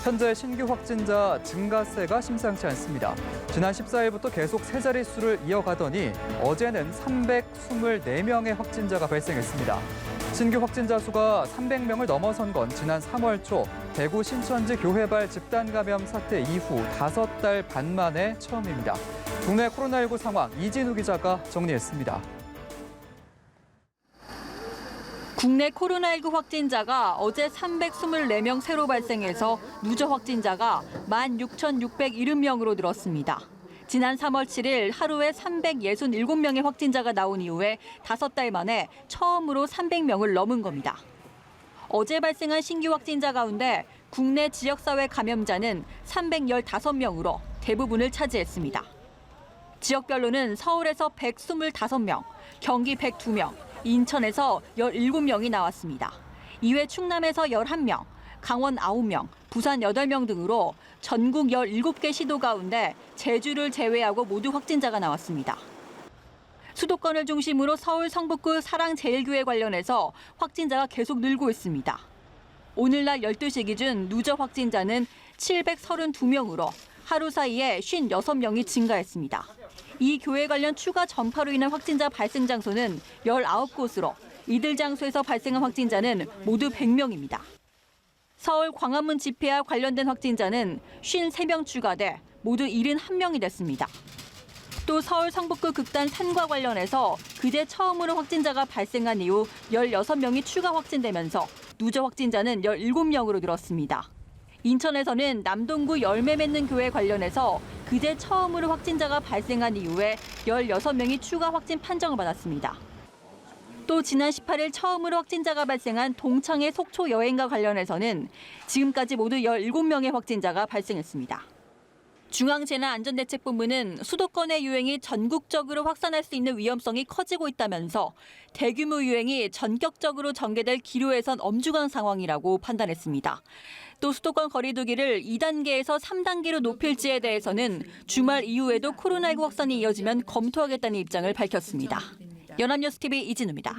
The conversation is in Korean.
현재 신규 확진자 증가세가 심상치 않습니다. 지난 14일부터 계속 세 자릿수를 이어가더니 어제는 324명의 확진자가 발생했습니다. 신규 확진자 수가 300명을 넘어선 건 지난 3월 초 대구 신천지 교회발 집단 감염 사태 이후 5달 반 만에 처음입니다. 국내 코로나19 상황 이진우 기자가 정리했습니다. 국내 코로나19 확진자가 어제 324명 새로 발생해서 누적 확진자가 16,670명으로 늘었습니다. 지난 3월 7일 하루에 367명의 확진자가 나온 이후에 5달 만에 처음으로 300명을 넘은 겁니다. 어제 발생한 신규 확진자 가운데 국내 지역사회 감염자는 315명으로 대부분을 차지했습니다. 지역별로는 서울에서 125명, 경기 102명, 인천에서 17명이 나왔습니다. 이외 충남에서 11명, 강원 9명, 부산 8명 등으로 전국 17개 시도 가운데 제주를 제외하고 모두 확진자가 나왔습니다. 수도권을 중심으로 서울 성북구 사랑제일교회 관련해서 확진자가 계속 늘고 있습니다. 오늘 날 12시 기준 누적 확진자는 732명으로 하루 사이에 56명이 증가했습니다. 이 교회 관련 추가 전파로 인한 확진자 발생 장소는 19곳으로 이들 장소에서 발생한 확진자는 모두 100명입니다. 서울 광화문 집회와 관련된 확진자는 53명 추가돼 모두 71명이 됐습니다. 또 서울 성북구 극단 산과 관련해서 그제 처음으로 확진자가 발생한 이후 16명이 추가 확진되면서 누적 확진자는 17명으로 늘었습니다. 인천에서는 남동구 열매 맺는 교회 관련해서 그제 처음으로 확진자가 발생한 이후에 16명이 추가 확진 판정을 받았습니다. 또 지난 18일 처음으로 확진자가 발생한 동창회 속초 여행과 관련해서는 지금까지 모두 17명의 확진자가 발생했습니다. 중앙재난안전대책본부는 수도권의 유행이 전국적으로 확산할 수 있는 위험성이 커지고 있다면서 대규모 유행이 전격적으로 전개될 기로에선 엄중한 상황이라고 판단했습니다. 또 수도권 거리 두기를 2단계에서 3단계로 높일지에 대해서는 주말 이후에도 코로나19 확산이 이어지면 검토하겠다는 입장을 밝혔습니다. 연합뉴스TV 이진우입니다.